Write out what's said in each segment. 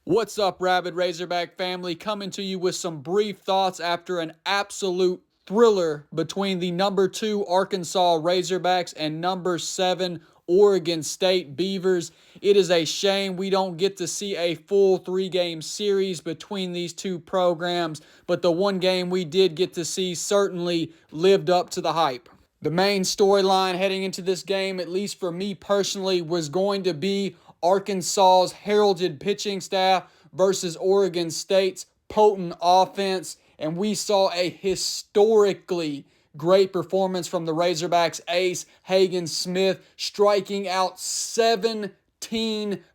What's up, Rabid Razorback family? Coming to you with some brief thoughts after an absolute thriller between the number 2 Arkansas Razorbacks and number 7 Oregon State Beavers. It is a shame we don't get to see a full 3-game series between these two programs, but the one game we did get to see certainly lived up to the hype. The main storyline heading into this game, at least for me personally, was going to be Arkansas's heralded pitching staff versus Oregon State's potent offense. And we saw a historically great performance from the Razorbacks ace, Hagen Smith, striking out 17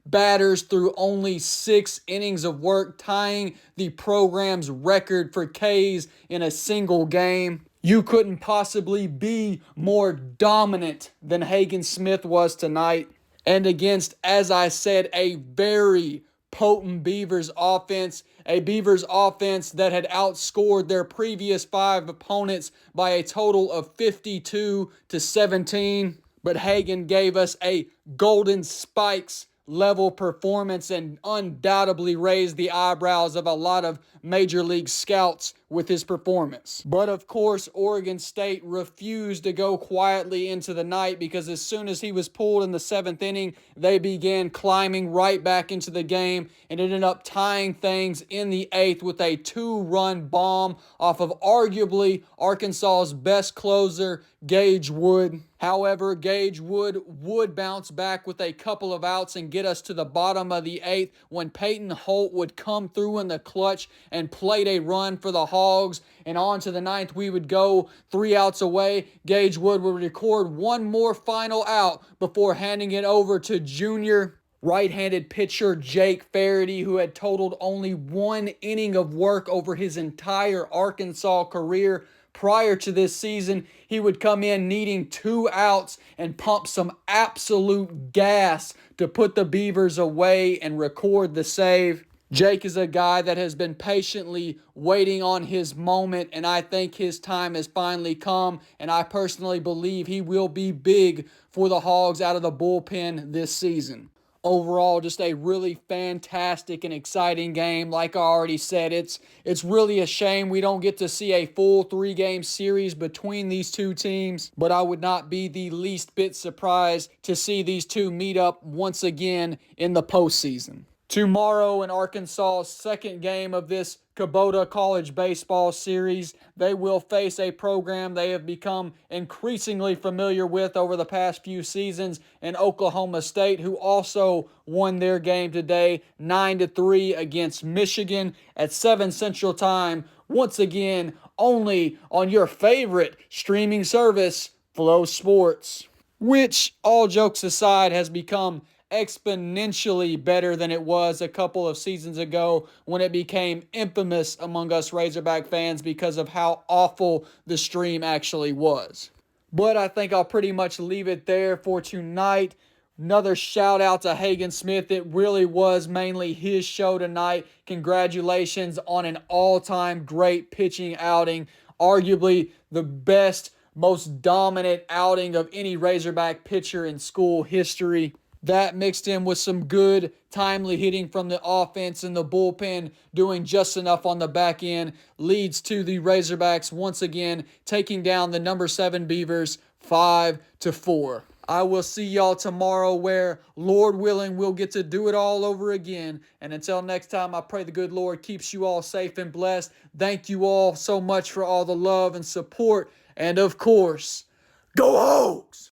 batters through only 6 innings of work, tying the program's record for Ks in a single game. You couldn't possibly be more dominant than Hagen Smith was tonight. And against, as I said, a very potent Beavers offense, a Beavers offense that had outscored their previous 5 opponents by a total of 52-17. But Hagen gave us a Golden Spikes level performance and undoubtedly raised the eyebrows of a lot of Major League scouts with his performance. But of course, Oregon State refused to go quietly into the night, because as soon as he was pulled in the 7th inning, they began climbing right back into the game and ended up tying things in the 8th with a 2-run bomb off of arguably Arkansas's best closer, Gage Wood. However, Gage Wood would bounce back with a couple of outs and get us to the bottom of the 8th when Peyton Holt would come through in the clutch and played a run for the Hogs. And on to the 9th, we would go 3 outs away. Gage Wood would record one more final out before handing it over to junior right-handed pitcher Jake Faraday, who had totaled only 1 inning of work over his entire Arkansas career. Prior to this season, he would come in needing 2 outs and pump some absolute gas to put the Beavers away and record the save. Jake is a guy that has been patiently waiting on his moment, and I think his time has finally come, and I personally believe he will be big for the Hogs out of the bullpen this season. Overall, just a really fantastic and exciting game. Like I already said, it's really a shame we don't get to see a full 3-game series between these two teams, but I would not be the least bit surprised to see these two meet up once again in the postseason. Tomorrow in Arkansas's second game of this Kubota College Baseball Series, they will face a program they have become increasingly familiar with over the past few seasons in Oklahoma State, who also won their game today 9-3 against Michigan at 7 Central Time, once again only on your favorite streaming service, Flow Sports, which, all jokes aside, has become exponentially better than it was a couple of seasons ago when it became infamous among us Razorback fans because of how awful the stream actually was. But I think I'll pretty much leave it there for tonight. Another shout out to Hagen Smith. It really was mainly his show tonight. Congratulations on an all-time great pitching outing. Arguably the best, most dominant outing of any Razorback pitcher in school history. That mixed in with some good, timely hitting from the offense and the bullpen doing just enough on the back end leads to the Razorbacks once again taking down the number 7 Beavers 5-4. I will see y'all tomorrow where, Lord willing, we'll get to do it all over again. And until next time, I pray the good Lord keeps you all safe and blessed. Thank you all so much for all the love and support. And of course, go Hogs!